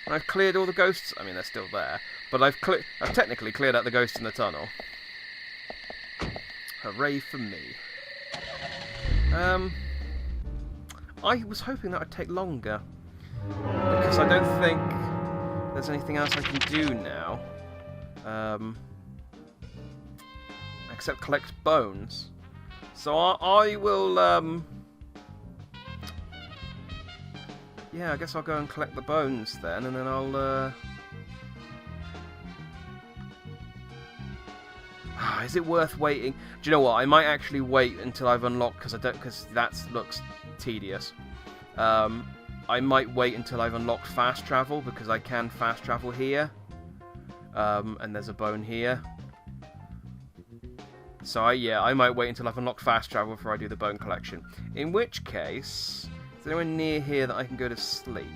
I've cleared all the ghosts. I mean, they're still there, but I've technically cleared out the ghosts in the tunnel. Hooray for me. I was hoping that would take longer, because I don't think there's anything else I can do now, except collect bones. So I will, yeah, I guess I'll go and collect the bones then, and then I'll, is it worth waiting? Do you know what? I might actually wait until I've unlocked, because that looks tedious. I might wait until I've unlocked fast travel, because I can fast travel here. And there's a bone here. So yeah, I might wait until I've unlocked fast travel before I do the bone collection. In which case, is there anyone near here that I can go to sleep?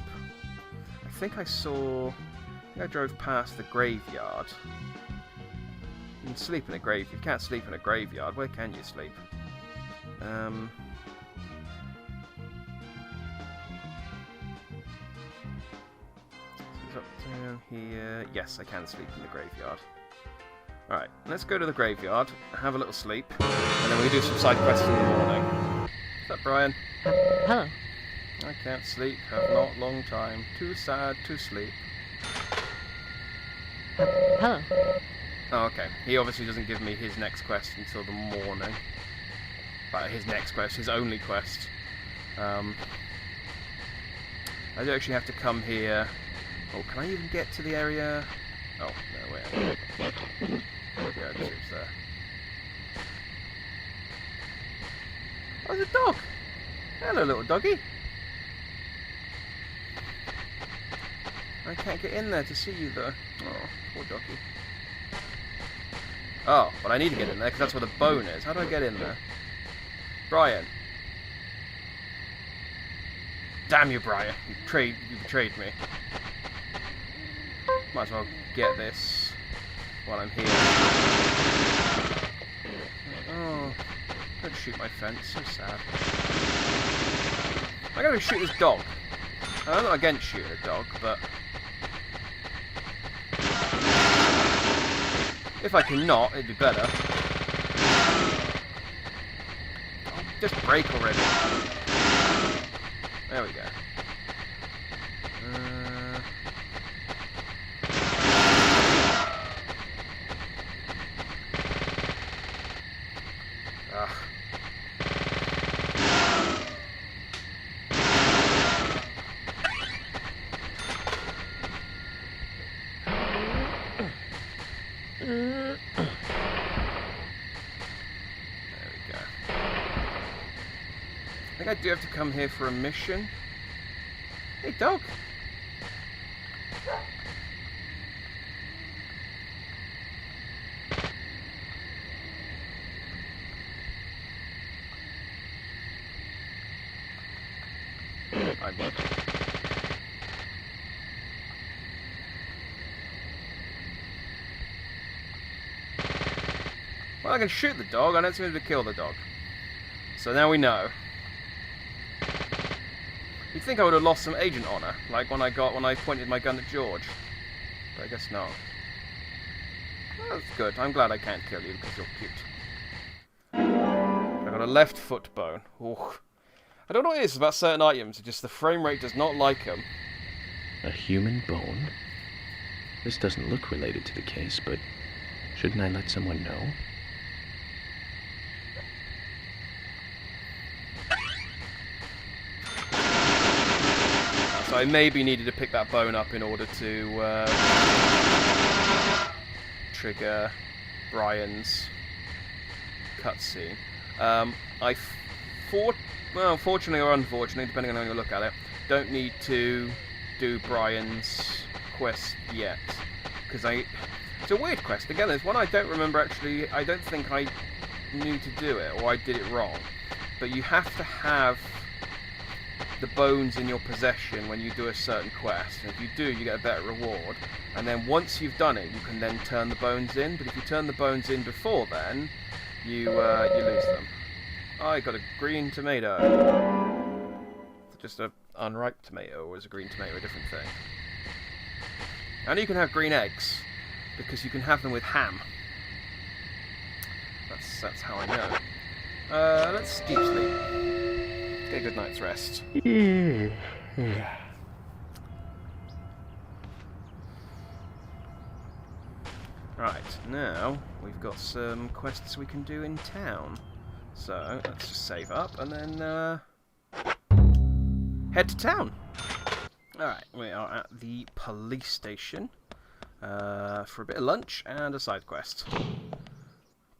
I think I drove past the graveyard. You can sleep in a graveyard. You can't sleep in a graveyard. Where can you sleep? Up down here. Yes, I can sleep in the graveyard. Alright, let's go to the graveyard, have a little sleep, and then we do some side quests in the morning. What's up, Brian? Hello. I can't sleep, have not long time. Too sad to sleep. Hello. Oh, okay. He obviously doesn't give me his next quest until the morning. But his next quest, his only quest. I do actually have to come here. Oh, can I even get to the area? Oh, no, wait. Yeah, it's there. Oh, there's a dog! Hello, little doggy! I can't get in there to see you, though. Oh, poor doggy. Oh, but I need to get in there, because that's where the bone is. How do I get in there? Brian. Damn you, Brian. You betrayed me. Might as well get this while I'm here. Oh, don't shoot my fence. So sad. I gotta shoot this dog. I'm not against shooting a dog, but if I can not, it'd be better. Oh, just break already. There we go. I do have to come here for a mission. Hey, dog. Well, I can shoot the dog. I don't seem to kill the dog. So now we know. You'd think I would have lost some agent honor, like when I pointed my gun at George. But I guess not. Well, that's good. I'm glad I can't kill you because you're cute. I got a left foot bone. Ooh. I don't know what it is about certain items, it's just the frame rate does not like them. A human bone? This doesn't look related to the case, but shouldn't I let someone know? So I maybe needed to pick that bone up in order to trigger Brian's cutscene. Well, fortunately or unfortunately, depending on how you look at it, don't need to do Brian's quest yet. Because it's a weird quest. Again, it's one I don't remember actually. I don't think I knew to do it, or I did it wrong. But you have to have the bones in your possession when you do a certain quest. And if you do, you get a better reward. And then once you've done it, you can then turn the bones in. But if you turn the bones in before then, you lose them. I got a green tomato. Just a unripe tomato, or is a green tomato a different thing? And you can have green eggs, because you can have them with ham. That's how I know. Let's deep sleep. Get a good night's rest. Right, now we've got some quests we can do in town. So, let's just save up and then head to town. Alright, we are at the police station for a bit of lunch and a side quest.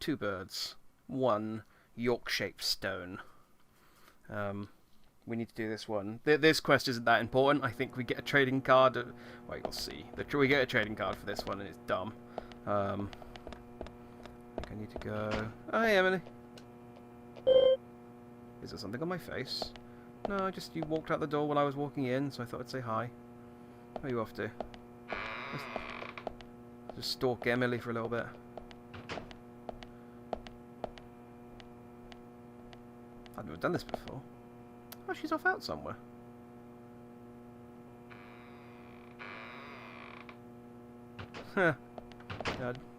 2 birds, 1 York-shaped stone. We need to do this one. This quest isn't that important. I think we get a trading card. Wait, we'll see. We get a trading card for this one and it's dumb. I think I need to go... Oh, hey, Emily. Is there something on my face? No, you walked out the door while I was walking in, so I thought I'd say hi. Where are you off to? Just stalk Emily for a little bit. I've never done this before. Oh, she's off out somewhere. Huh.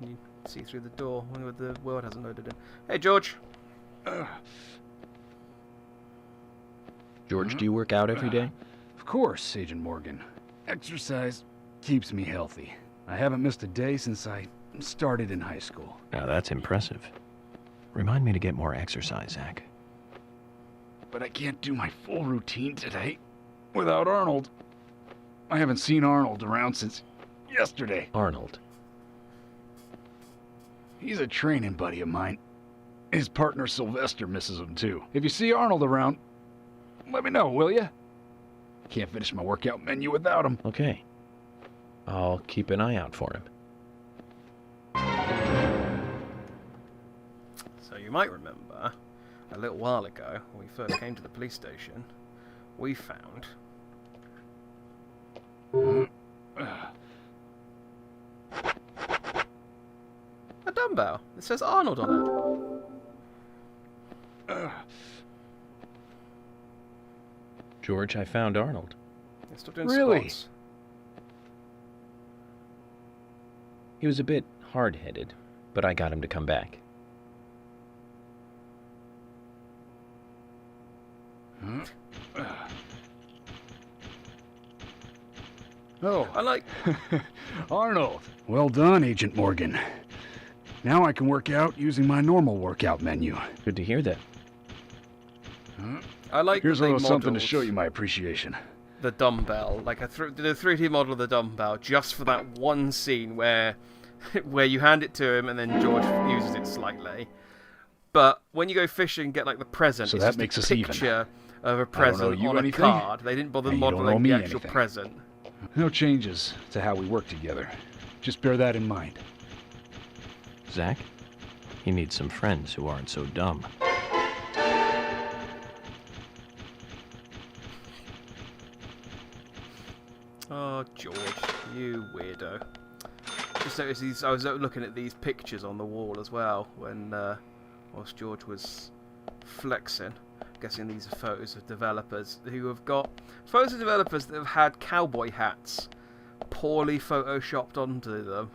You see through the door. Wonder what the world hasn't loaded in. Hey, George. George, do you work out every day? Of course, Agent Morgan. Exercise keeps me healthy. I haven't missed a day since I started in high school. Now that's impressive. Remind me to get more exercise, Zach. But I can't do my full routine today without Arnold. I haven't seen Arnold around since yesterday. Arnold? He's a training buddy of mine. His partner Sylvester misses him too. If you see Arnold around, let me know, will ya? Can't finish my workout menu without him. Okay. I'll keep an eye out for him. So you might remember, a little while ago, when we first came to the police station, we found... a dumbbell. It says Arnold on it. George, I found Arnold. Stop doing Really? squats. He was a bit hard-headed, but I got him to come back. Oh, I like... Arnold. Well done, Agent Morgan. Now I can work out using my normal workout menu. Good to hear that. I like Here's that a they little something to modelled show you my appreciation. the dumbbell, like did a 3D model of the dumbbell just for that one scene where you hand it to him and then George uses it slightly. But when you go fishing and get like the present, So it's that just makes a us even. picture of a I don't owe present you on anything, a card. They didn't bother and you don't owe modelling me the actual anything. present. No changes to how we work together. Just bear that in mind. Zach, he needs some friends who aren't so dumb. Oh, George, you weirdo. Just noticed these. I was looking at these pictures on the wall as well when whilst George was flexing. I'm guessing these are photos of developers who have got photos of developers that have had cowboy hats poorly photoshopped onto them.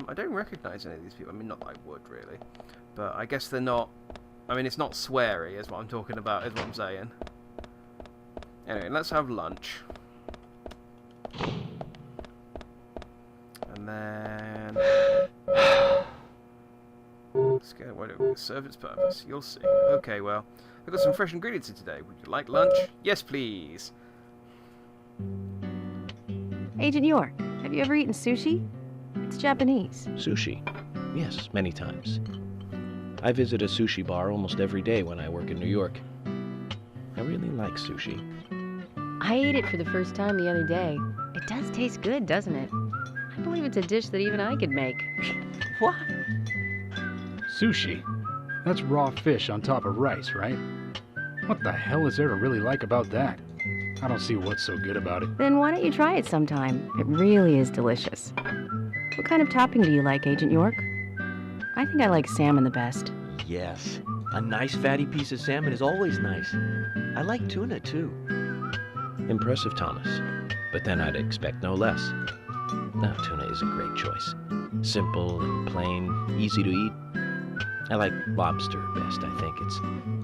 I don't recognise any of these people. I mean, not that I would really, but I guess they're not. I mean, it's not sweary, is what I'm talking about. Is what I'm saying. Anyway, let's have lunch. And then... let's get what it will serve its purpose. You'll see. Okay, well, I've got some fresh ingredients in today. Would you like lunch? Yes, please. Agent York, have you ever eaten sushi? It's Japanese. Sushi. Yes, many times. I visit a sushi bar almost every day when I work in New York. I really like sushi. I ate it for the first time the other day. It does taste good, doesn't it? I believe it's a dish that even I could make. What? Sushi? That's raw fish on top of rice, right? What the hell is there to really like about that? I don't see what's so good about it. Then why don't you try it sometime? It really is delicious. What kind of topping do you like, Agent York? I think I like salmon the best. Yes. A nice fatty piece of salmon is always nice. I like tuna, too. Impressive, Thomas. But then I'd expect no less. Now, tuna is a great choice. Simple and plain, easy to eat. I like lobster best, I think. Its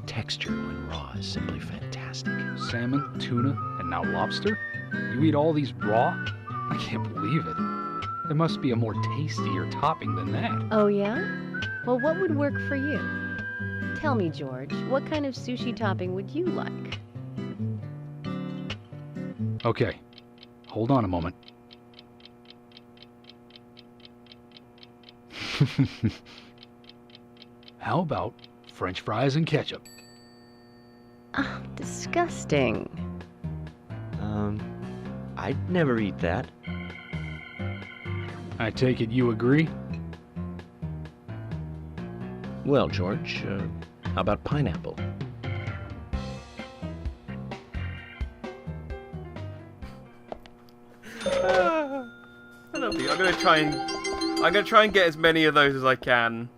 texture when raw is simply fantastic. Salmon, tuna, and now lobster? You eat all these raw? I can't believe it. There must be a more tastier topping than that. Oh, yeah? Well, what would work for you? Tell me, George, what kind of sushi topping would you like? Okay, hold on a moment. How about French fries and ketchup? Oh, disgusting. I'd never eat that. I take it you agree? Well, George, how about pineapple? I love you. I'm gonna try and get as many of those as I can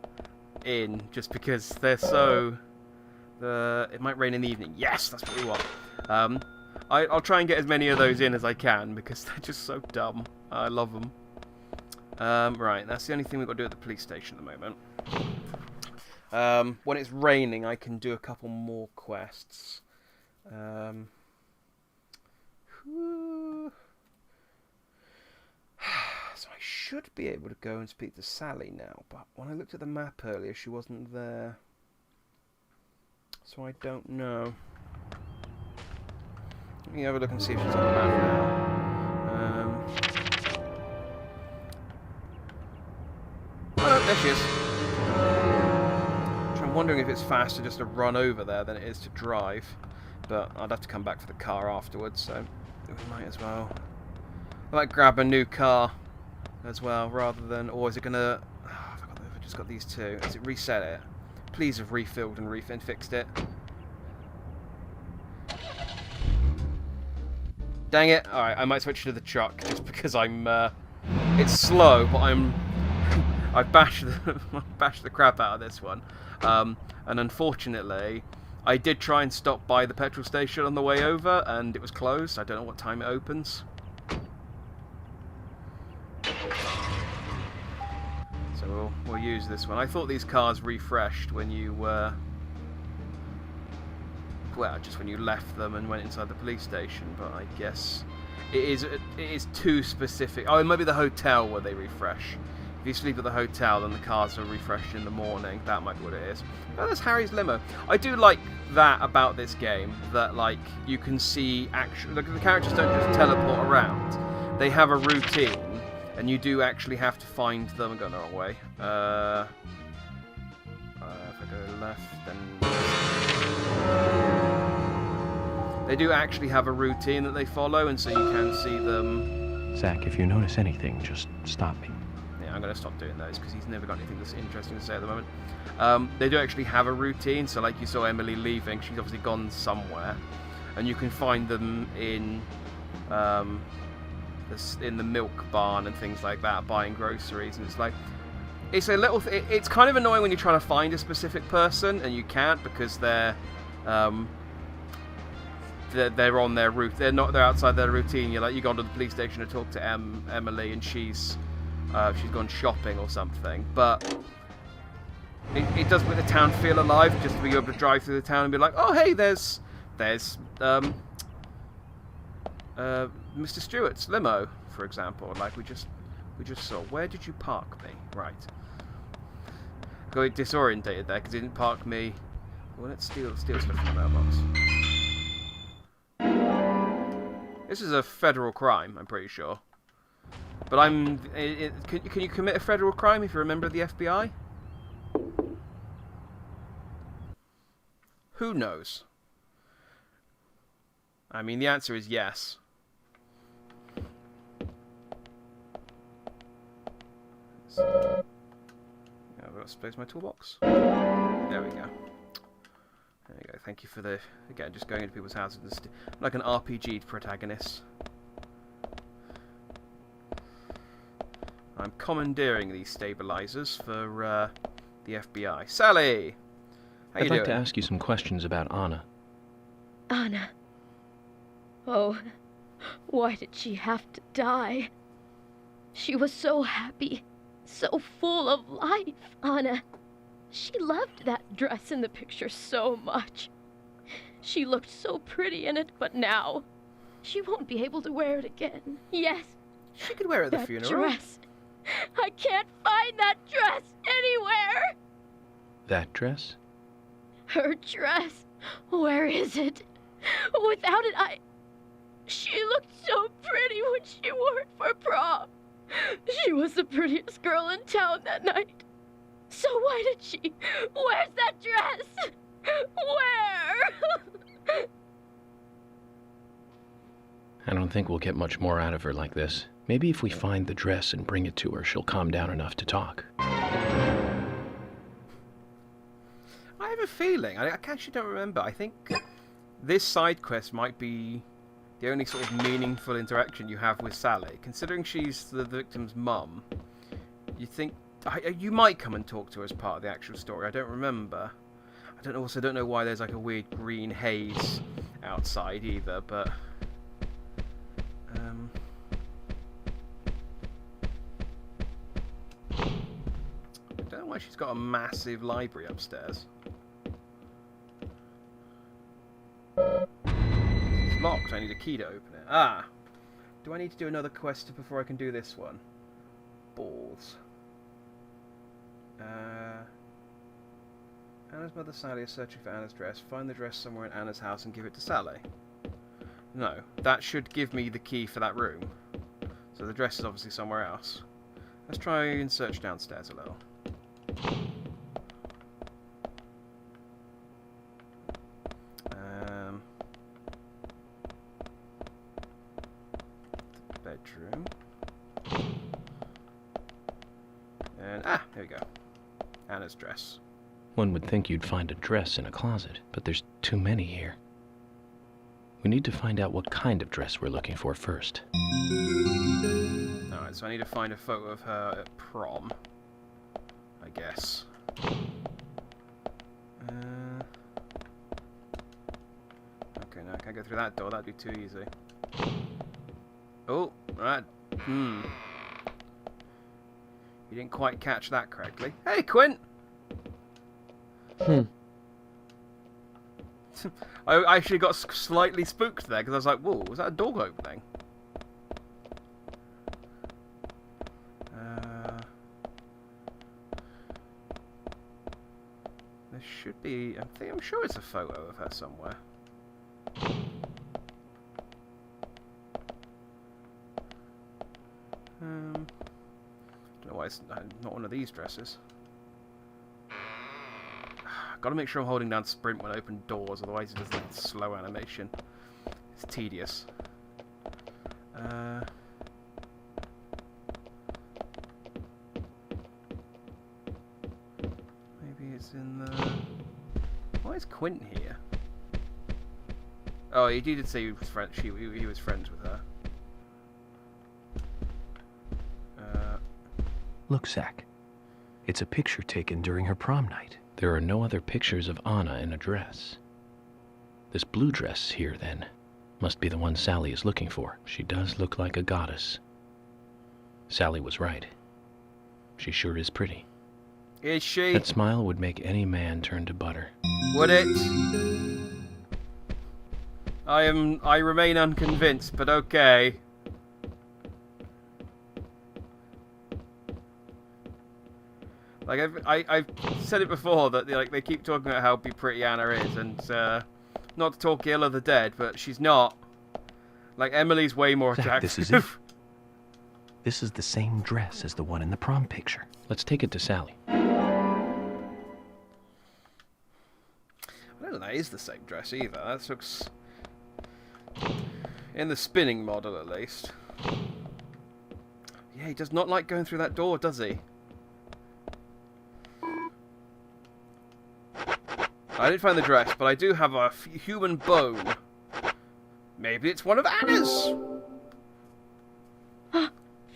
in, just because they're so. It might rain in the evening. Yes, that's what we want. I'll try and get as many of those in as I can because they're just so dumb. I love them. Right, that's the only thing we've got to do at the police station at the moment. When it's raining, I can do a couple more quests. So I should be able to go and speak to Sally now, but when I looked at the map earlier, she wasn't there. So I don't know. Let me have a look and see if she's on the map now. Oh, no, there she is. Which I'm wondering if it's faster just to run over there than it is to drive. But I'd have to come back for the car afterwards, so we might as well. I might grab a new car as well, rather than... Or is it gonna... Oh, I've just got these two. Has it reset it? Please have refilled and fixed it. Dang it. Alright, I might switch to the truck, just because I'm... it's slow, but I've bashed the crap out of this one. And unfortunately, I did try and stop by the petrol station on the way over, and it was closed. I don't know what time it opens. So we'll use this one. I thought these cars refreshed when you well, just when you left them and went inside the police station, but I guess it is too specific. Oh, it might be the hotel where they refresh. If you sleep at the hotel, then the cars are refreshed in the morning. That might be what it is. Oh, that's Harry's limo. I do like that about this game, that like you can see actually, like, the characters don't just teleport around. They have a routine, and you do actually have to find them. I'm going the wrong way. If I go left, then they do actually have a routine that they follow, and so you can see them. Zach, if you notice anything, just stop me. Yeah, I'm going to stop doing those because he's never got anything that's interesting to say at the moment. They do actually have a routine, so like you saw Emily leaving, she's obviously gone somewhere, and you can find them in the milk barn and things like that, buying groceries, and it's like, it's a little. It's kind of annoying when you're trying to find a specific person and you can't because they're on their route. They're outside their routine. You're like, you go to the police station to talk to Emily, and she's gone shopping or something. But it does make the town feel alive, just to be able to drive through the town and be like, oh hey, there's Mr. Stewart's limo, for example. Like we just saw. Where did you park me? Right. Got disorientated there because he didn't park me. Well, let's steal stuff from the mailbox. This is a federal crime, I'm pretty sure. But can you commit a federal crime if you're a member of the FBI? Who knows? I mean, the answer is yes. I've got to space my toolbox. There we go. There you go. Thank you for the... Again, just going into people's houses. I'm like an RPG protagonist. I'm commandeering these stabilizers for the FBI. Sally! How you I'd doing? like to ask you some questions about Anna. Anna. Oh, why did she have to die? She was so happy, so full of life, Anna. She loved that dress in the picture so much. She looked so pretty in it, but now she won't be able to wear it again. Yes, She could wear it at the that funeral. dress. I can't find that dress anywhere. That dress? Her dress. Where is it? Without it, She looked so pretty when she wore it for prom. She was the prettiest girl in town that night. So why did she? Where's that dress? Where? I don't think we'll get much more out of her like this. Maybe if we find the dress and bring it to her, she'll calm down enough to talk. I have a feeling. I actually don't remember. I think this side quest might be the only sort of meaningful interaction you have with Sally. Considering she's the victim's mum, you think you might come and talk to her as part of the actual story. I don't remember. I don't know why there's like a weird green haze outside either, but I don't know why she's got a massive library upstairs. It's locked. I need a key to open it. Ah! Do I need to do another quest before I can do this one? Balls. Anna's mother Sally is searching for Anna's dress. Find the dress somewhere in Anna's house and give it to Sally. No, that should give me the key for that room. So the dress is obviously somewhere else. Let's try and search downstairs a little. Bedroom. And here we go. Anna's dress. One would think you'd find a dress in a closet, but there's too many here. We need to find out what kind of dress we're looking for first. Alright, so I need to find a photo of her at prom, I guess. Okay, now I can't go through that door. That'd be too easy. Oh, right. You didn't quite catch that correctly. Hey, Quint! I actually got slightly spooked there because I was like, whoa, was that a door opening? There should be... I'm sure it's a photo of her somewhere. Don't know why it's not one of these dresses. Gotta make sure I'm holding down sprint when I open doors, otherwise it does that slow animation. It's tedious. Maybe it's in the... Why is Quint here? Oh, he did say he was friends with her. Look, Zach. It's a picture taken during her prom night. There are no other pictures of Anna in a dress. This blue dress here, then, must be the one Sally is looking for. She does look like a goddess. Sally was right. She sure is pretty. Is she? That smile would make any man turn to butter. Would it? I remain unconvinced, but okay. Like I've said it before that they keep talking about how pretty Anna is, and not to talk ill of the dead, but she's not. Like Emily's way more Zach, attractive. this is it. This is the same dress as the one in the prom picture. Let's take it to Sally. I don't know that is the same dress either. That looks... in the spinning model, at least. Yeah, he does not like going through that door, does he? I didn't find the dress, but I do have a human bone. Maybe it's one of Anna's!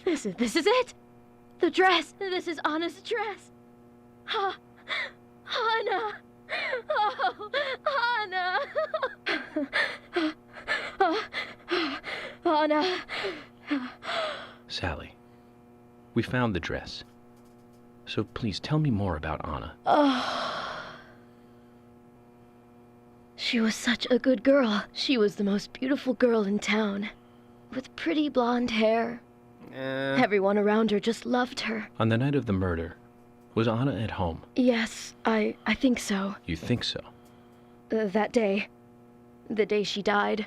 This is it. The dress. This is Anna's dress. Anna. Oh, Anna. Anna. Sally, we found the dress. So please tell me more about Anna. Oh. She was such a good girl. She was the most beautiful girl in town, with pretty blonde hair. Everyone around her just loved her. On the night of the murder, was Anna at home? Yes, I think so. You think so? That day, the day she died,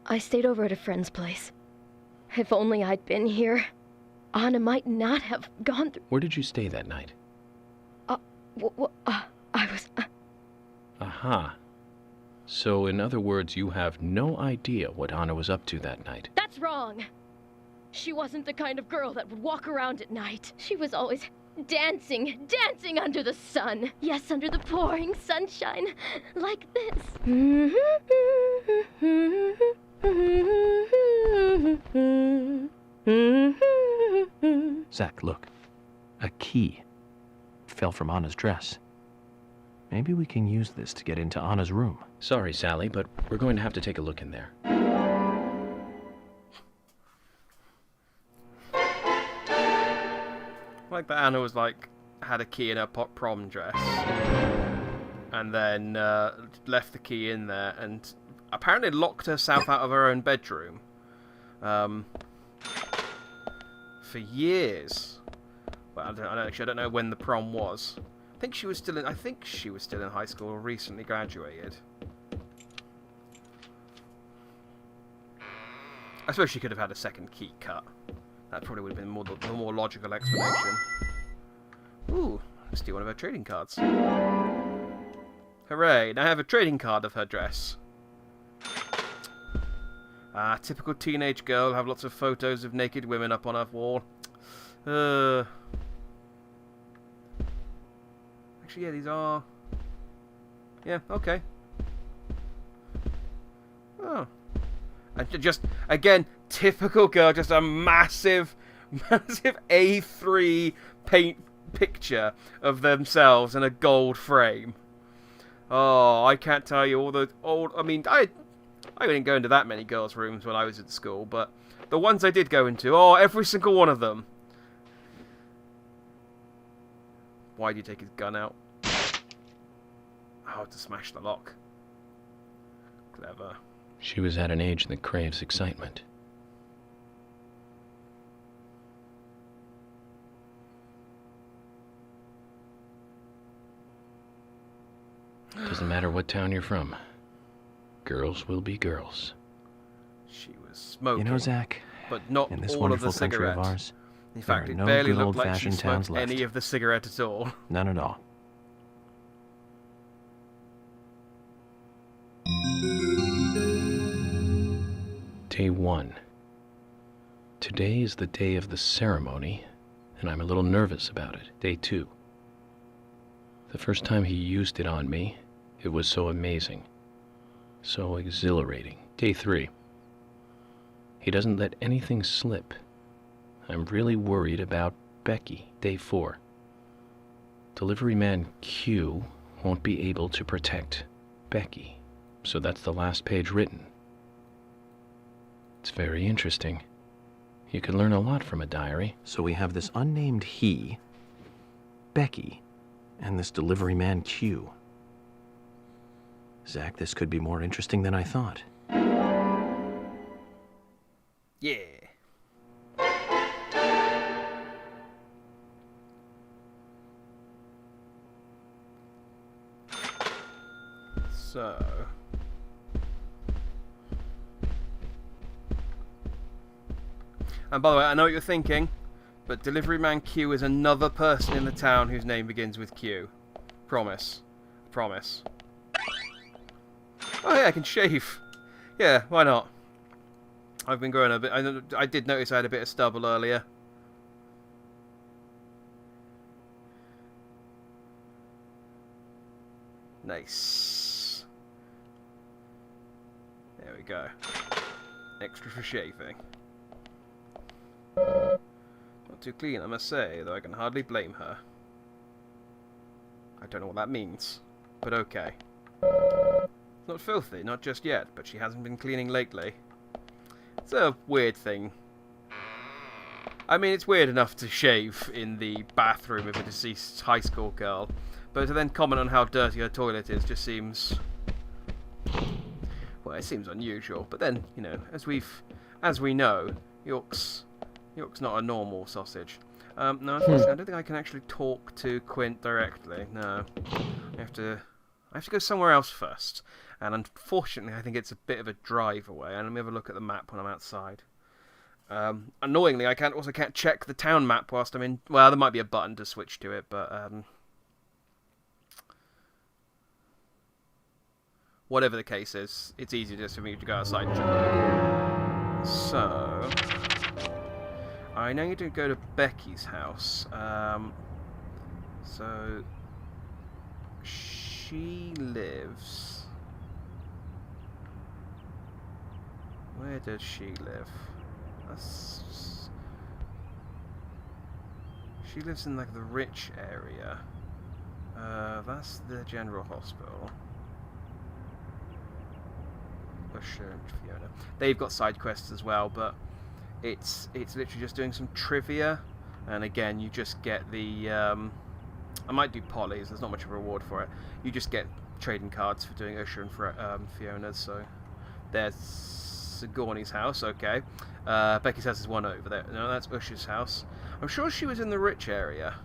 I stayed over at a friend's place. If only I'd been here, Anna might not have gone through... Where did you stay that night? I was... Aha. So, in other words, you have no idea what Anna was up to that night. That's wrong! She wasn't the kind of girl that would walk around at night. She was always dancing under the sun. Yes, under the pouring sunshine, like this. Zach, look. A key. Fell from Anna's dress. Maybe we can use this to get into Anna's room. Sorry, Sally, but we're going to have to take a look in there. Like that Anna was like, had a key in her prom dress. And then left the key in there and apparently locked herself out of her own bedroom. For years. Well, I don't know when the prom was. I think she was still in high school or recently graduated. I suppose she could have had a second key cut. That probably would have been the more logical explanation. Ooh, steal one of her trading cards. Hooray, now I have a trading card of her dress. Typical teenage girl, have lots of photos of naked women up on her wall. Actually, yeah, these are... Yeah, okay. Oh. And just, again, typical girl, just a massive A3 paint picture of themselves in a gold frame. Oh, I can't tell you all the old... I mean, I didn't go into that many girls' rooms when I was at school, but the ones I did go into, oh, every single one of them. Why did he take his gun out? Oh, to smash the lock. Clever. She was at an age that craves excitement. Doesn't matter what town you're from. Girls will be girls. She was smoking. You know, Zach, but not in this all of the wonderful country cigarette. of ours, In fact, there it are no barely good looked like she old-fashioned towns smoked any left. of the cigarette at all. none at all. Day 1. Today is the day of the ceremony, and I'm a little nervous about it. Day 2. The first time he used it on me, it was so amazing, so exhilarating. Day 3. He doesn't let anything slip. I'm really worried about Becky. Day 4. Delivery man Q won't be able to protect Becky. So that's the last page written. It's very interesting. You can learn a lot from a diary. So we have this unnamed he, Becky, and this delivery man Q. Zach, this could be more interesting than I thought. Yeah. So... And by the way, I know what you're thinking, but Delivery Man Q is another person in the town whose name begins with Q. Promise. Promise. Oh yeah, I can shave. Yeah, why not? I've been growing a bit. I did notice I had a bit of stubble earlier. Nice. There we go. Extra for shaving. Not too clean, I must say, though I can hardly blame her. I don't know what that means, but okay. It's not filthy, not just yet, but she hasn't been cleaning lately. It's a weird thing. I mean, it's weird enough to shave in the bathroom of a deceased high school girl, but to then comment on how dirty her toilet is just seems... Well, it seems unusual. But then, you know, as we know, York's not a normal sausage. No, unfortunately, I don't think I can actually talk to Quint directly. No, I have to go somewhere else first. And unfortunately, I think it's a bit of a drive away. And let me have a look at the map when I'm outside. Annoyingly, I also can't check the town map whilst I'm in. Well, there might be a button to switch to it, but whatever the case is, it's easier just for me to go outside and check. So I now need to go to Becky's house. So she lives. Where does she live? She lives in like the rich area. That's the general hospital. Usher and Fiona. They've got side quests as well, but it's literally just doing some trivia, and again you just get the I might do Polly's. There's not much of a reward for it. You just get trading cards for doing Usher and Fiona's. So there's Sigourney's house. Okay. Becky's house is one over there. No, that's Usher's house. I'm sure she was in the rich area.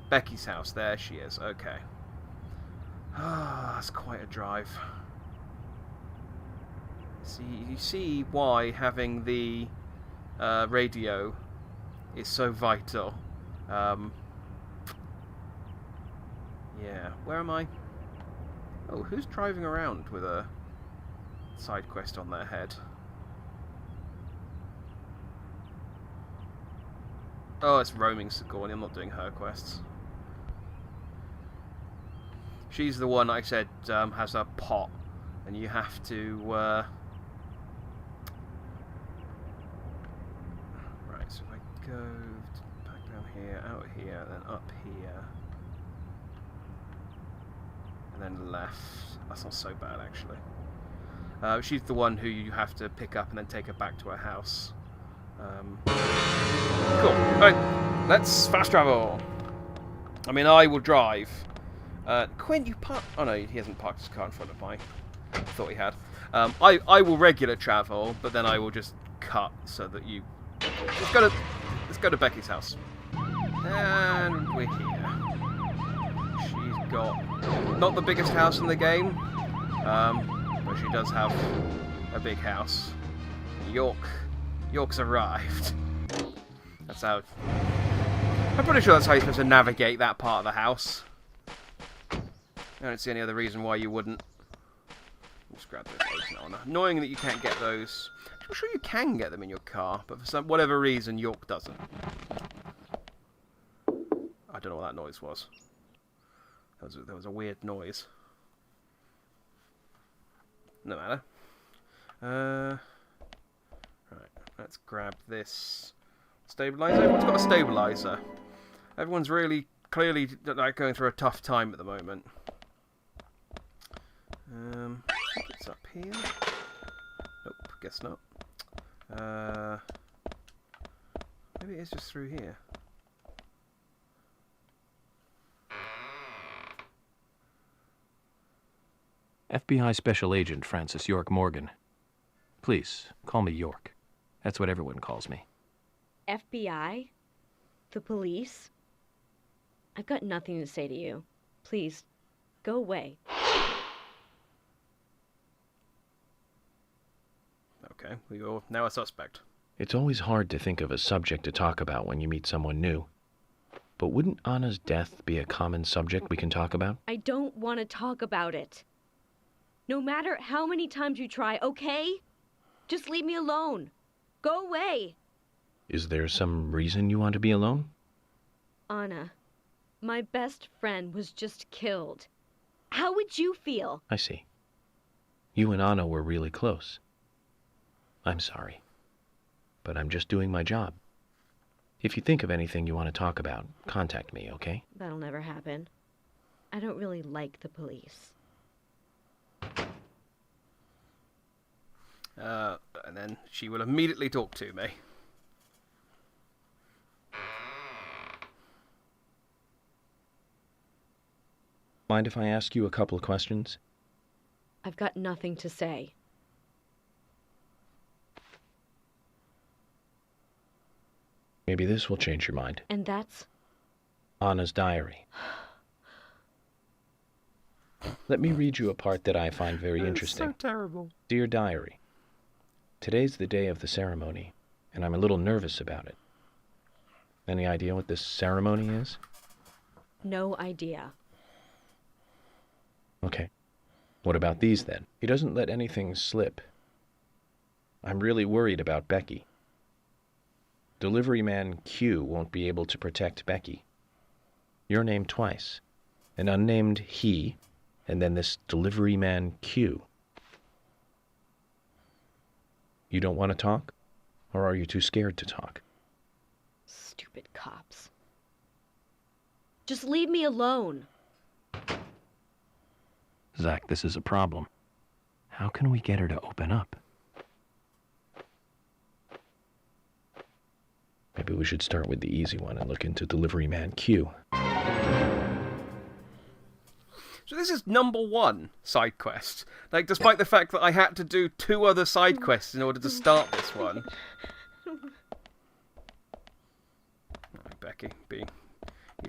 Becky's house. There she is. Okay. Ah, that's quite a drive. See, you see why having the radio is so vital. Yeah, where am I? Oh, who's driving around with a side quest on their head? Oh, it's roaming Sigourney. I'm not doing her quests. She's the one I said has a pot, and you have to. Right, so if I go back down here, out here, then up here, and then left. That's not so bad actually. She's the one who you have to pick up and then take her back to her house. Cool. Alright, let's fast travel. I mean, I will drive. Quint, you park... Oh no, he hasn't parked his car in front of mine. I thought he had. I will regular travel, but then I will just cut so that you... Let's go to Becky's house. And we're here. She's got... Not the biggest house in the game, but she does have a big house. York's arrived. That's how... I'm pretty sure that's how you're supposed to navigate that part of the house. I don't see any other reason why you wouldn't. Just grab those. Annoying that you can't get those. I'm sure you can get them in your car, but for whatever reason, York doesn't. I don't know what that noise was. There was a weird noise. No matter. Right, let's grab this stabilizer. Everyone's got a stabilizer. Everyone's really clearly like going through a tough time at the moment. It's up here. Nope, guess not. Maybe it is just through here. FBI Special Agent Francis York Morgan. Please, call me York. That's what everyone calls me. FBI? The police? I've got nothing to say to you. Please, go away. Okay, you're now a suspect. It's always hard to think of a subject to talk about when you meet someone new. But wouldn't Anna's death be a common subject we can talk about? I don't want to talk about it. No matter how many times you try, okay? Just leave me alone. Go away. Is there some reason you want to be alone? Anna, my best friend was just killed. How would you feel? I see. You and Anna were really close. I'm sorry, but I'm just doing my job. If you think of anything you want to talk about, contact me, okay? That'll never happen. I don't really like the police. And then she will immediately talk to me. Mind if I ask you a couple of questions? I've got nothing to say. Maybe this will change your mind. And that's... Anna's diary. Let me read you a part that I find very interesting. It's so terrible. Dear Diary, today's the day of the ceremony, and I'm a little nervous about it. Any idea what this ceremony is? No idea. Okay. What about these, then? He doesn't let anything slip. I'm really worried about Becky. Delivery man Q won't be able to protect Becky. Your name twice. An unnamed he, and then this delivery man Q. You don't want to talk? Or are you too scared to talk? Stupid cops. Just leave me alone. Zach, this is a problem. How can we get her to open up? Maybe we should start with the easy one and look into delivery man Q. So this is #1 side quest. Like, despite the fact that I had to do 2 other side quests in order to start this one. Right, Becky, you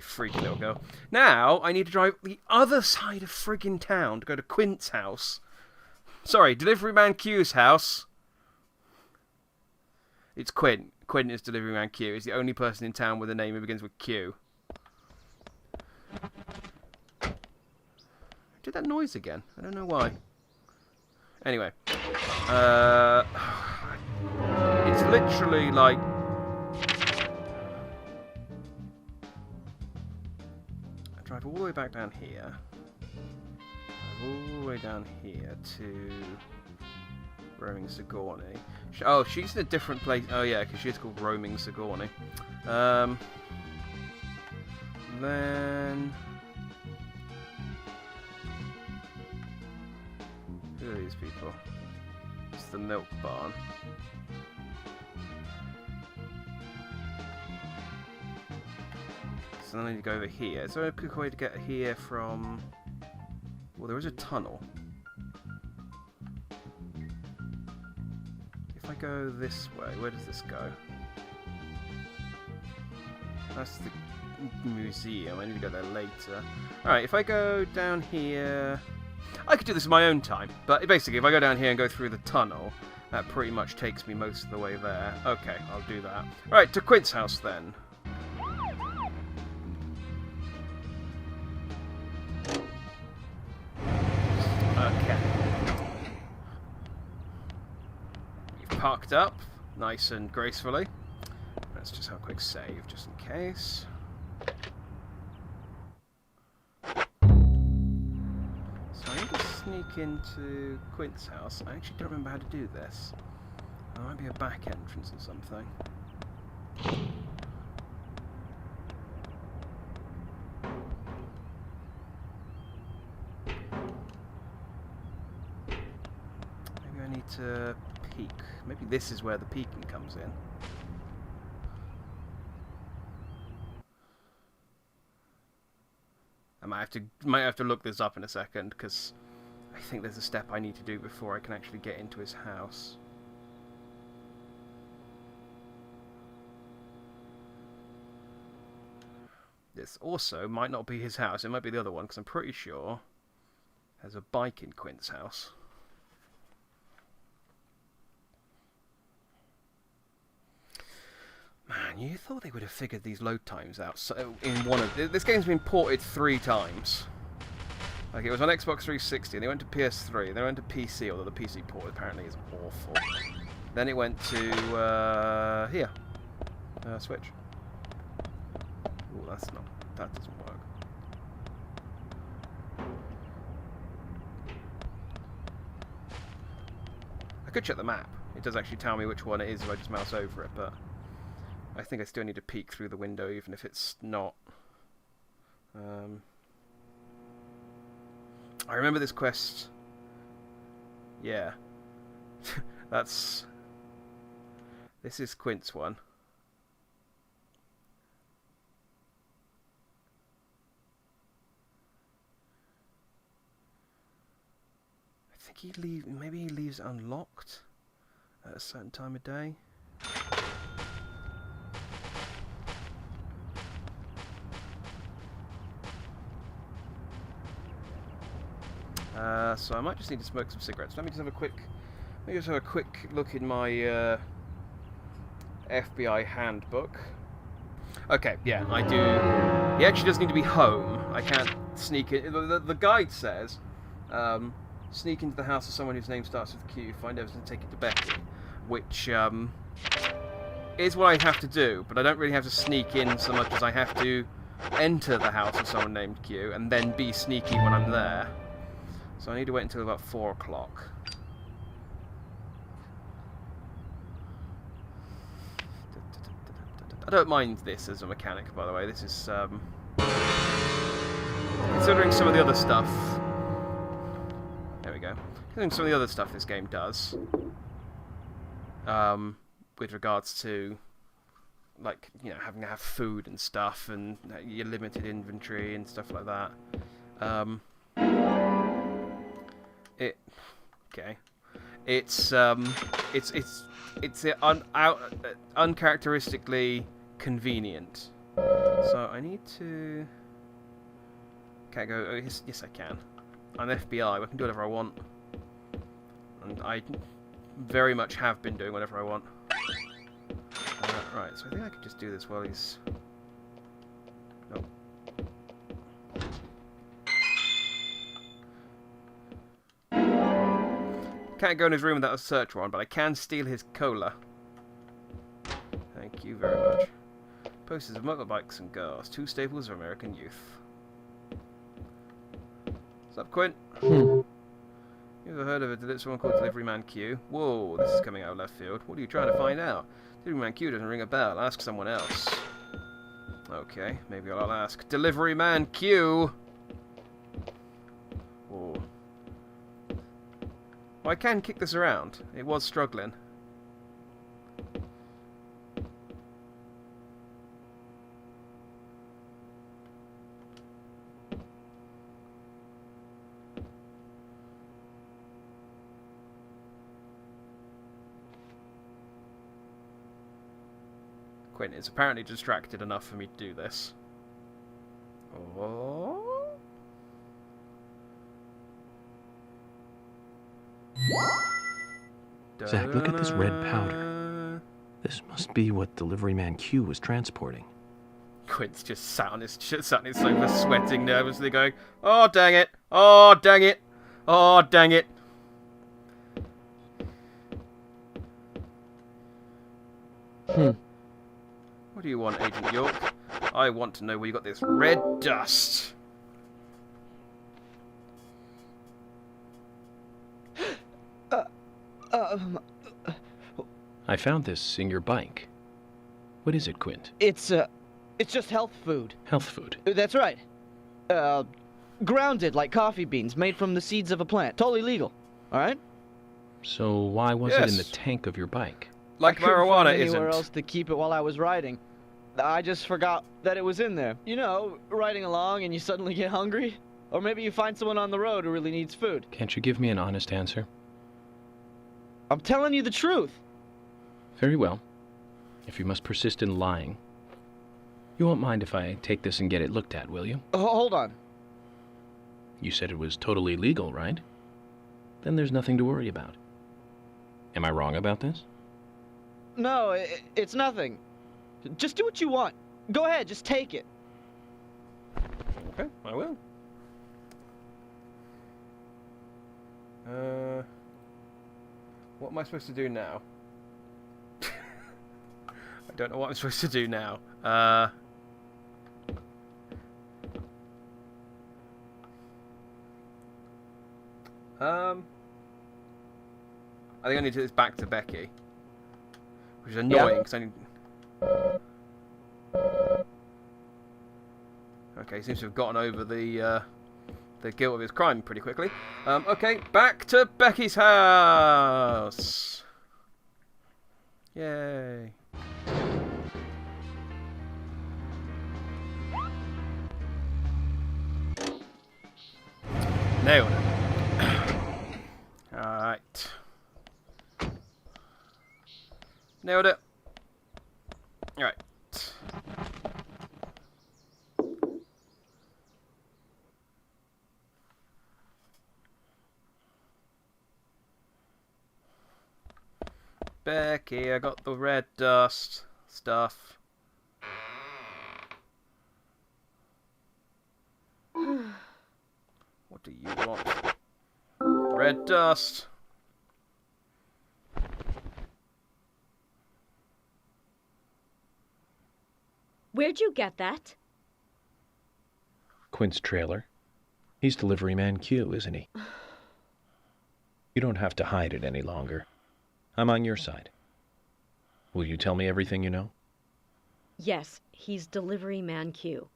freaky little girl. Now, I need to drive the other side of friggin' town to go to Quint's house. Sorry, Delivery Man Q's house. It's Quint. Quint is Delivery Man Q. He's the only person in town with a name that begins with Q. Did that noise again? I don't know why. Anyway. It's literally like... I drive all the way back down here. All the way down here to... Roaming Sigourney. Oh, she's in a different place. Oh yeah, because she's called Roaming Sigourney. Then... Who are these people? It's the milk barn. So then I need to go over here. Is there a quick way to get here from... Well, there is a tunnel. If I go this way, where does this go? That's the museum. I need to go there later. Alright, if I go down here... I could do this in my own time, but basically if I go down here and go through the tunnel, that pretty much takes me most of the way there. Okay, I'll do that. Alright, to Quint's house then. Okay. You've parked up, nice and gracefully. Let's just have a quick save, just in case. Sneak into Quint's house. I actually don't remember how to do this. There might be a back entrance or something. Maybe I need to peek. Maybe this is where the peeking comes in. I might have to look this up in a second, because I think there's a step I need to do before I can actually get into his house. This also might not be his house. It might be the other one, because I'm pretty sure there's a bike in Quint's house. Man, you thought they would have figured these load times out. So in one of this game's been ported 3 times. Like, it was on Xbox 360, and they went to PS3, then went to PC, although the PC port apparently is awful. Then it went to, here. Switch. Ooh, that doesn't work. I could check the map. It does actually tell me which one it is if I just mouse over it, but I think I still need to peek through the window, even if it's not. I remember this quest. Yeah. That's This is Quint's one. I think maybe he leaves it unlocked at a certain time of day. So I might just need to smoke some cigarettes. Let me just have a quick look in my FBI handbook. Okay, yeah, I do. He actually does need to be home. I can't sneak in. The guide says, sneak into the house of someone whose name starts with Q, find evidence and take it to Becky, which is what I have to do, but I don't really have to sneak in so much as I have to enter the house of someone named Q and then be sneaky when I'm there. So I need to wait until about 4 o'clock. I don't mind this as a mechanic, by the way. This is, considering some of the other stuff... There we go. Considering some of the other stuff this game does, with regards to, like, you know, having to have food and stuff, and your limited inventory and stuff like that. It's uncharacteristically convenient. So I need to... Can't go... Oh, yes, I can. I'm FBI. I can do whatever I want. And I very much have been doing whatever I want. Right, so I think I could just do this while he's... Nope. Can't go in his room without a search warrant, but I can steal his cola. Thank you very much. Posters of motorbikes and girls, 2 staples of American youth. What's up, Quint? You ever heard of someone called Delivery Man Q? Whoa, this is coming out of left field. What are you trying to find out? Delivery Man Q doesn't ring a bell. Ask someone else. Okay, maybe I'll ask Delivery Man Q. Whoa. Well, I can kick this around. It was struggling. Quint is apparently distracted enough for me to do this. Oh. Zach, look at this red powder. This must be what Delivery Man Q was transporting. Quint's just sat on his sofa, sweating nervously, going, "Oh dang it! Oh dang it! Oh dang it!" What do you want, Agent York? I want to know where you got this red dust. I found this in your bike. What is it, Quint? It's just health food. Health food? That's right. Grounded like coffee beans, made from the seeds of a plant. Totally legal. All right? So why was it in the tank of your bike? Like marijuana isn't. Anywhere else to keep it while I was riding. I just forgot that it was in there. You know, riding along and you suddenly get hungry. Or maybe you find someone on the road who really needs food. Can't you give me an honest answer? I'm telling you the truth. Very well. If you must persist in lying, you won't mind if I take this and get it looked at, will you? Hold on. You said it was totally legal, right? Then there's nothing to worry about. Am I wrong about this? No, it's nothing. Just do what you want. Go ahead, just take it. Okay, I will. What am I supposed to do now? I don't know what I'm supposed to do now. I think I need to do this back to Becky, which is annoying because I need. Okay, he seems to have gotten over the guilt of his crime pretty quickly. Okay, back to Becky's house. Yay. Nailed it. Alright. Becky, I got the red dust stuff. What do you want? Red dust. Where'd you get that? Quint's trailer. He's delivery man Q, isn't he? You don't have to hide it any longer. I'm on your side. Will you tell me everything you know? Yes, he's delivery man Q.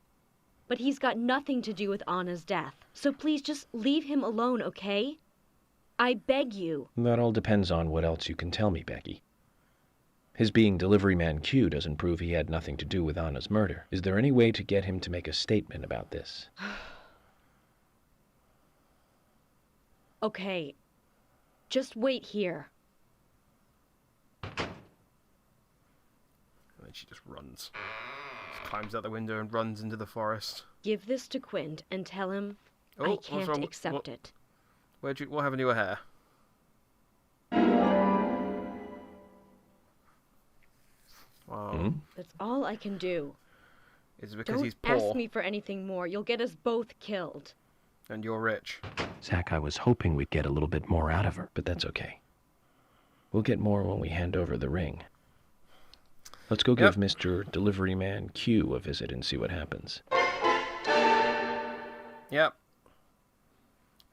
But he's got nothing to do with Anna's death. So please just leave him alone, okay? I beg you. That all depends on what else you can tell me, Becky. His being delivery man Q doesn't prove he had nothing to do with Anna's murder. Is there any way to get him to make a statement about this? Okay. Just wait here. And then she just runs. Just climbs out the window and runs into the forest. Give this to Quint and tell him Oh, I what's can't wrong? accept it. What happened to your hair? Wow. That's all I can do. Is it because Don't he's poor ask me for anything more. You'll get us both killed. and you're rich? Zach, I was hoping we'd get a little bit more out of her. But that's okay. We'll get more when we hand over the ring. Let's go give Mr. Delivery Man Q a visit and see what happens. Yep.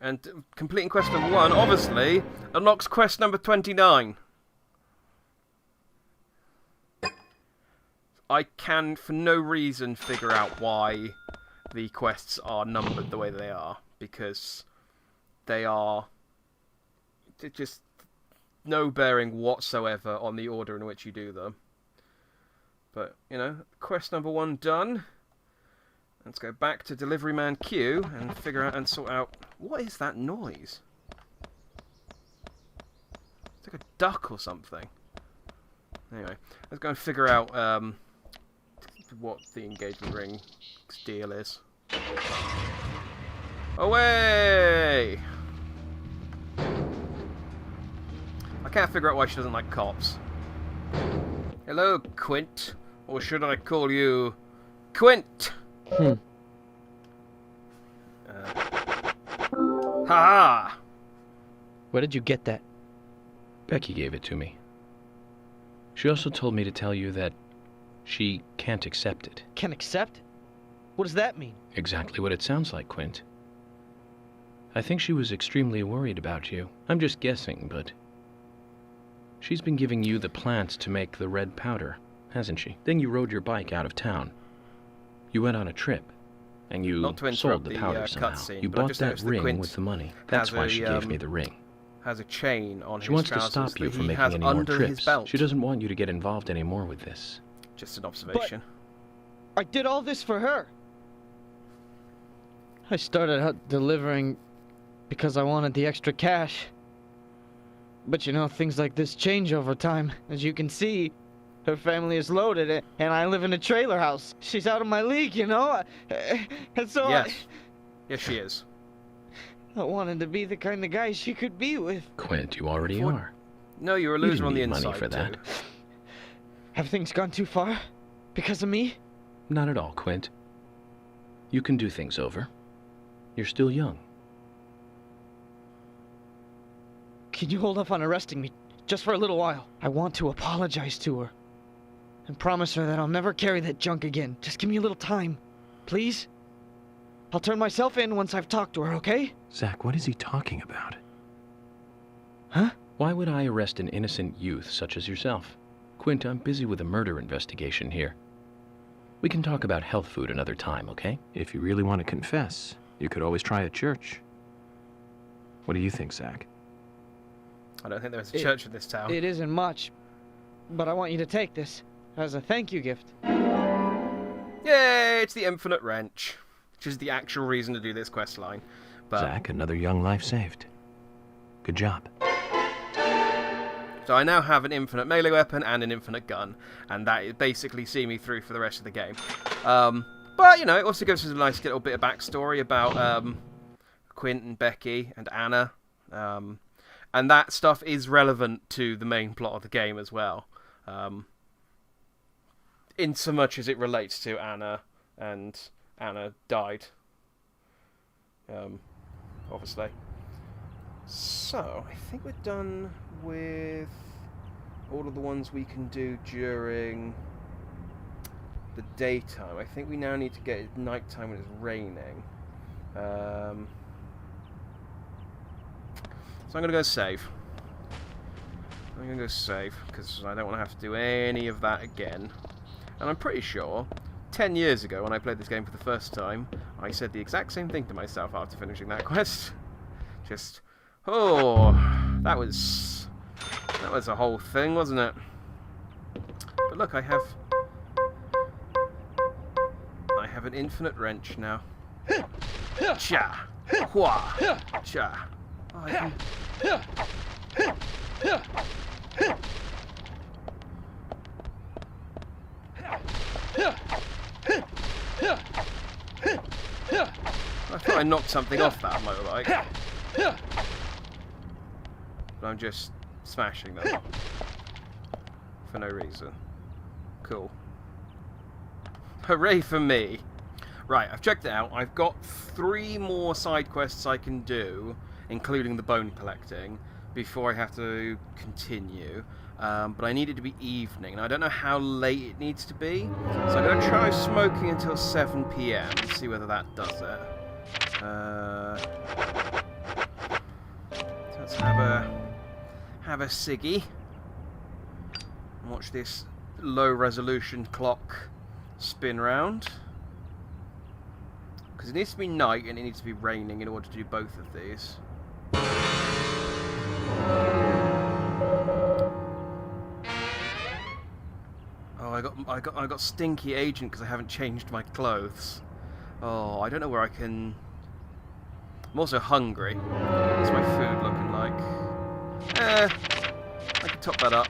And completing quest number 1, obviously, unlocks quest number 29. I can, for no reason, figure out why the quests are numbered the way they are. Because they are just no bearing whatsoever on the order in which you do them. But, you know, quest number 1 done. Let's go back to Delivery Man Q and figure out and sort out... What is that noise? It's like a duck or something. Anyway, let's go and figure out what the engagement ring deal is. Away! I can't figure out why she doesn't like cops. Hello, Quint. Or should I call you... Quint! Ha-ha! Where did you get that? Becky gave it to me. She also told me to tell you that she can't accept it. Can accept? What does that mean? Exactly what it sounds like, Quint. I think she was extremely worried about you. I'm just guessing, but... she's been giving you the plants to make the red powder, hasn't she? Then you rode your bike out of town. You went on a trip, and you sold the powder somehow. You bought that ring with the money. That's why she gave me the ring. Has a chain on his She wants to trousers stop you that from he making has any more under his trips. belt. She doesn't want you to get involved anymore with this. Just an observation. I did all this for her. I started out delivering because I wanted the extra cash. But you know, things like this change over time. As you can see, her family is loaded, and I live in a trailer house. She's out of my league, you know? And so Yes. Yes, she is. I wanted to be the kind of guy she could be with. Quint, you already are. No, you're a You loser didn't on the need money inside, for that. too. Have things gone too far? Because of me? Not at all, Quint. You can do things over. You're still young. Can you hold off on arresting me just for a little while? I want to apologize to her. And promise her that I'll never carry that junk again. Just give me a little time. Please? I'll turn myself in once I've talked to her, okay? Zach, what is he talking about? Huh? Why would I arrest an innocent youth such as yourself? Quint, I'm busy with a murder investigation here. We can talk about health food another time, okay? If you really want to confess, you could always try a church. What do you think, Zach? I don't think there's a church in this town. It isn't much, but I want you to take this as a thank you gift. Yay! It's the Infinite Wrench, which is the actual reason to do this quest line. But Zach, another young life saved. Good job. So I now have an infinite melee weapon and an infinite gun, and that basically see me through for the rest of the game. But, you know, it also gives us a nice little bit of backstory about Quint and Becky and Anna. And that stuff is relevant to the main plot of the game as well. In so much as it relates to Anna, and Anna died. Obviously. So, I think we're done with all of the ones we can do during the daytime. I think we now need to get it nighttime when it's raining. So I'm going to go save. I'm going to go save, because I don't want to have to do any of that again. And I'm pretty sure, 10 years ago when I played this game for the first time, I said the exact same thing to myself after finishing that quest. Just, oh, that was a whole thing, wasn't it? But look, I have an infinite wrench now. Cha! Hua! Cha! Oh, I can... I thought I knocked something off that motorbike. But I'm just smashing them. For no reason. Cool. Hooray for me! Right, I've checked it out. I've got 3 more side quests I can do, including the bone collecting, before I have to continue. But I need it to be evening, and I don't know how late it needs to be. So I'm going to try smoking until 7 PM and see whether that does it. So let's have a ciggy and watch this low resolution clock spin round. Because it needs to be night and it needs to be raining in order to do both of these. Oh, I got stinky agent because I haven't changed my clothes. Oh, I don't know where I can. I'm also hungry. What's my food looking like? I can top that up.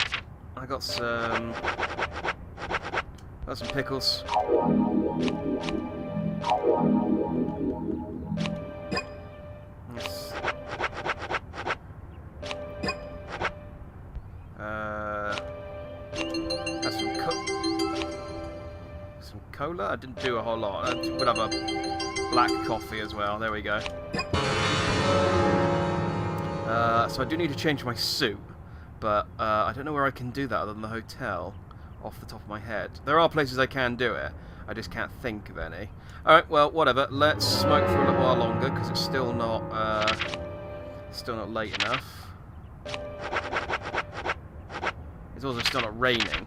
I got some pickles. That's some cola. I didn't do a whole lot. I would have a black coffee as well. There we go. So I do need to change my suit, but I don't know where I can do that other than the hotel, off the top of my head. There are places I can do it. I just can't think of any. Alright, well, whatever. Let's smoke for a little while longer, because it's still not late enough. It's also still not raining,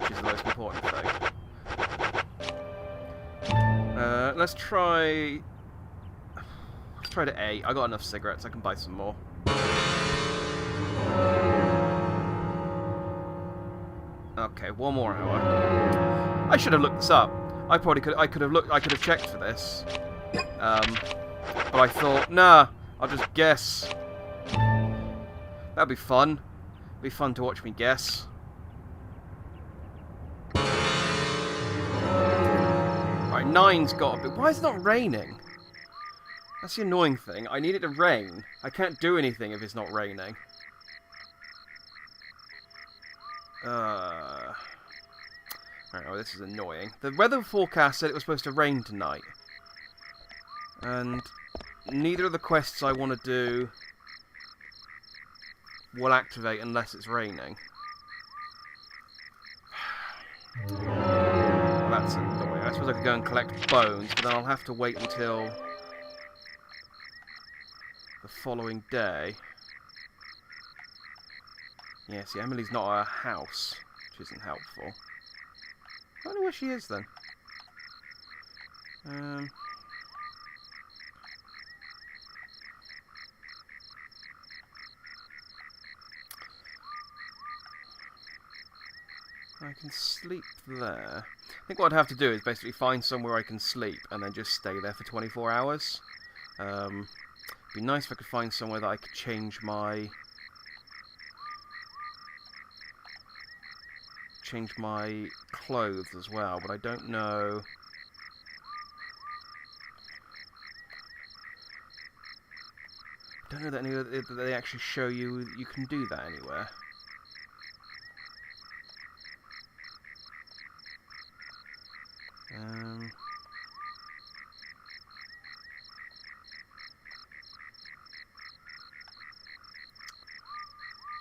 which is the most important thing. Let's try to A. I got enough cigarettes, I can buy some more. Okay, 1 more hour. I should have looked this up. I could have checked for this. But I thought, nah, I'll just guess. That'd be fun. It'd be fun to watch me guess. Right, 9's got a bit. Why is it not raining? That's the annoying thing. I need it to rain. I can't do anything if it's not raining. Alright, well, this is annoying. The weather forecast said it was supposed to rain tonight. And neither of the quests I want to do will activate unless it's raining. Well, that's annoying. I suppose I could go and collect bones, but then I'll have to wait until the following day. Yeah, see, Emily's not at her house, which isn't helpful. I don't know where she is then. I can sleep there. I think what I'd have to do is basically find somewhere I can sleep and then just stay there for 24 hours. It'd be nice if I could find somewhere that I could change my change my clothes as well, but I don't know. I don't know that they actually show you can do that anywhere.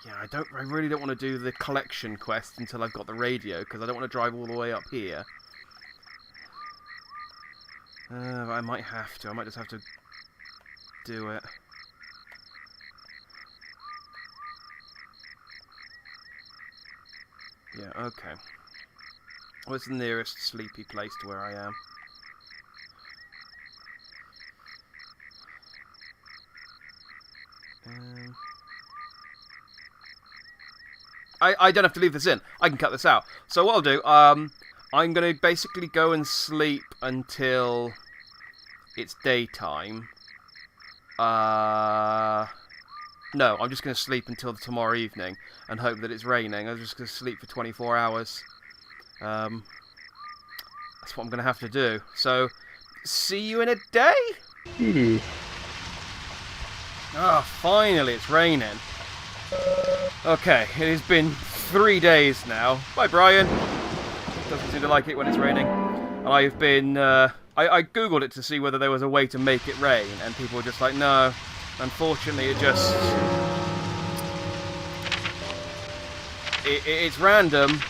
Yeah, I really don't want to do the collection quest until I've got the radio, because I don't want to drive all the way up here. I might have to. I might just have to do it. Yeah, okay. What's the nearest sleepy place to where I am? I don't have to leave this in. I can cut this out. So what I'll do, I'm going to basically go and sleep until it's daytime. No, I'm just going to sleep until tomorrow evening and hope that it's raining. I'm just going to sleep for 24 hours. That's what I'm going to have to do. So, see you in a day? Ah, finally it's raining. Okay, it has been 3 days now. Bye, Brian. Doesn't seem to like it when it's raining. I've been, I googled it to see whether there was a way to make it rain, and people were just like, no. Unfortunately, it's random,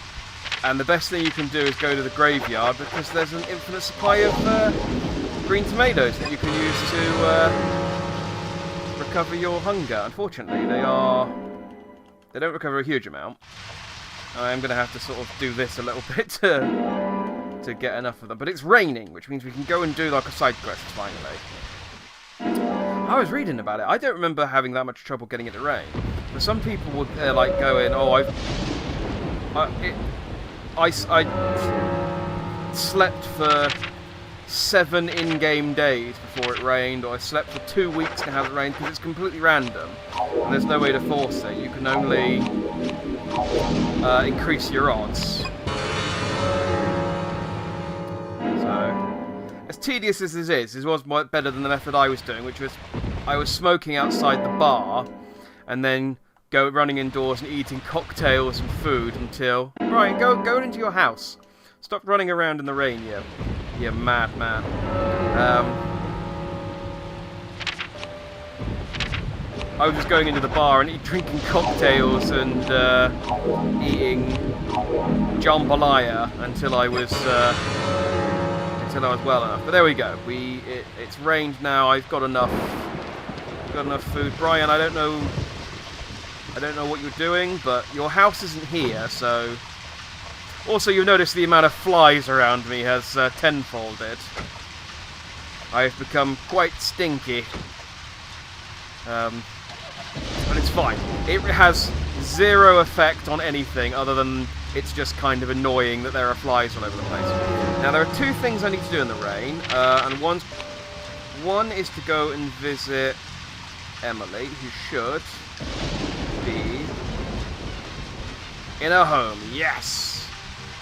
and the best thing you can do is go to the graveyard, because there's an infinite supply of green tomatoes that you can use to recover your hunger. Unfortunately, they don't recover a huge amount. I'm going to have to sort of do this a little bit to get enough of them. But it's raining, which means we can go and do like a side quest finally. I was reading about it. I don't remember having that much trouble getting it to rain. But some people would like go in, oh, I slept for 7 in-game days before it rained, or I slept for 2 weeks to have it rain, because it's completely random. And there's no way to force it. You can only increase your odds. So, as tedious as this is, it was better than the method I was doing, which was I was smoking outside the bar, and then running indoors and eating cocktails and food until... Brian, go into your house. Stop running around in the rain, you madman. I was just going into the bar and drinking cocktails and eating jambalaya until I was well enough. But there we go. It's rained now. I've got enough food. Brian, I don't know what you're doing, but your house isn't here, so... Also, you've noticed the amount of flies around me has tenfolded. I've become quite stinky. But it's fine. It has zero effect on anything other than it's just kind of annoying that there are flies all over the place. Now, there are 2 things I need to do in the rain, and one is to go and visit Emily, who should be in her home. Yes!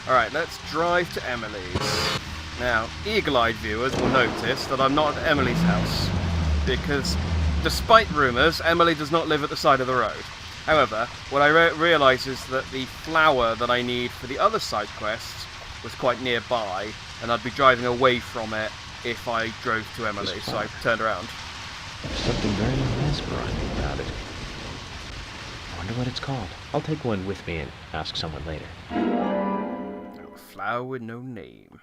Alright, let's drive to Emily's. Now, eagle-eyed viewers will notice that I'm not at Emily's house, because, despite rumours, Emily does not live at the side of the road. However, what I realise is that the flower that I need for the other side quests was quite nearby, and I'd be driving away from it if I drove to Emily, so I turned around. There's something very mesmerizing about it. I wonder what it's called. I'll take one with me and ask someone later. Flower with no name.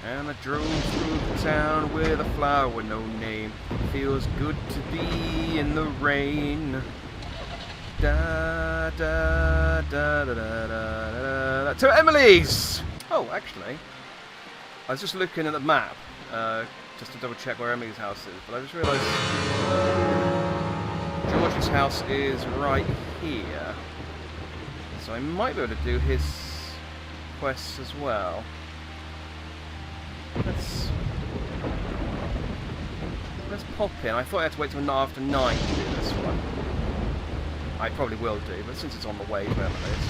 And I drove through the town with a flower with no name. Feels good to be in the rain. Da da da da da da da. To Emily's! Oh, actually, I was just looking at the map, just to double check where Emily's house is, but I just realised George's house is right here. So I might be able to do his quests as well. Let's pop in. I thought I had to wait till after 9 to do this one. I probably will do, but since it's on the way, whatever it is.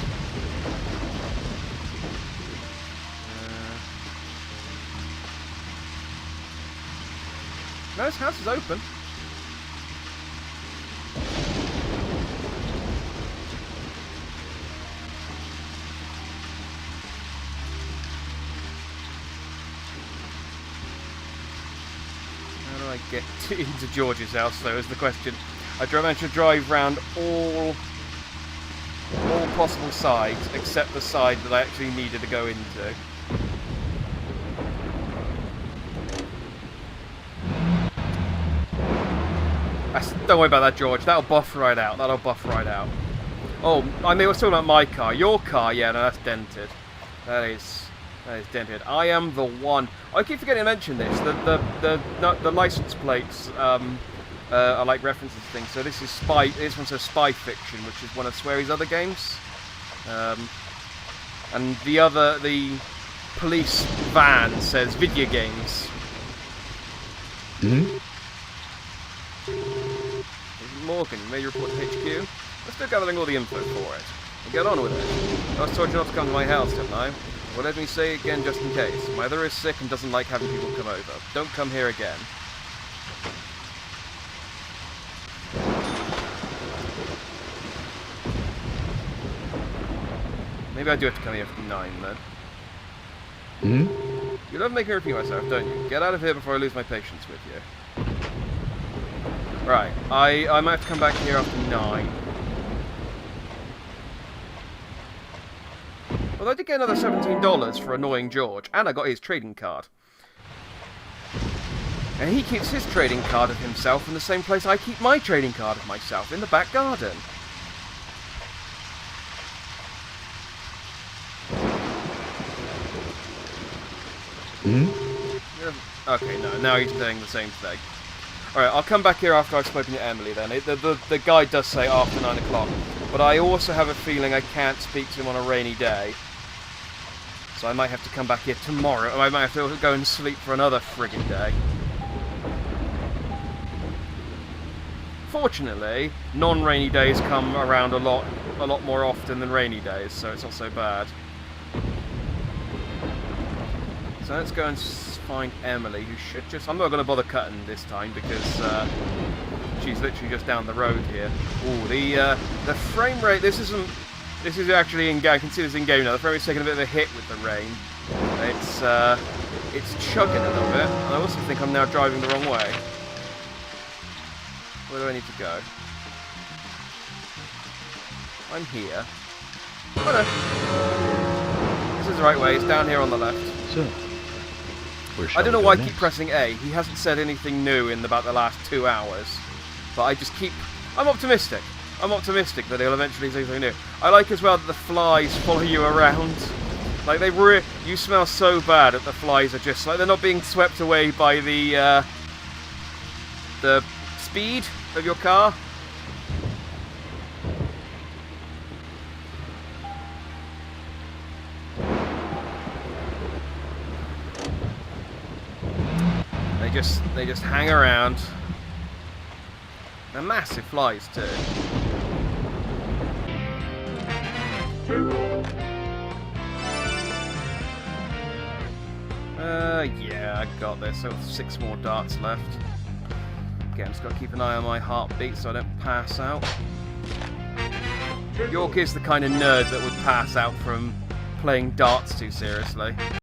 No, this house is open. How do I get into George's house, though, is the question. I managed to drive round all possible sides, except the side that I actually needed to go into. Don't worry about that, George. That'll buff right out. That'll buff right out. Oh, I mean, we're talking about my car. Your car, yeah, no, that's dented. That is dented. I am the one. I keep forgetting to mention this. The license plates are like references to things. So this is Spy. This one says Spy Fiction, which is one of Sweary's other games. And the police van says video games. Hmm? Morgan, you made your report to HQ. We're still gathering all the info for it. We'll get on with it. I was told you not to come to my house, didn't I? Well, let me say it again just in case. My mother is sick and doesn't like having people come over. Don't come here again. Maybe I do have to come here for 9 then. Hmm? You love making me repeat myself, don't you? Get out of here before I lose my patience with you. Right, I might have to come back here after 9. Although I did get another $17 for annoying George, and I got his trading card. And he keeps his trading card of himself in the same place I keep my trading card of myself, in the back garden. Hmm? Okay, no, now he's doing the same thing. Alright, I'll come back here after I've spoken to Emily then. The guide does say after 9 o'clock, but I also have a feeling I can't speak to him on a rainy day. So I might have to come back here tomorrow, or I might have to go and sleep for another friggin' day. Fortunately, non-rainy days come around a lot more often than rainy days, so it's not so bad. So let's go and find Emily, who should just... I'm not going to bother cutting this time because she's literally just down the road here. Ooh, the frame rate... This is actually in game. I can see this in game now. The frame rate's taking a bit of a hit with the rain. It's chugging a little bit, and I also think I'm now driving the wrong way. Where do I need to go? I'm here. Oh no. This is the right way. It's down here on the left. So, I don't know why I keep pressing A. He hasn't said anything new in about the last 2 hours. But I just keep... I'm optimistic. I'm optimistic that he'll eventually say something new. I like as well that the flies follow you around. Like, you smell so bad that the flies are just like... They're not being swept away by the speed of your car. They just hang around. They're massive flies too. Yeah, I got this. So 6 more darts left. Again, just got to keep an eye on my heartbeat so I don't pass out. York is the kind of nerd that would pass out from playing darts too seriously.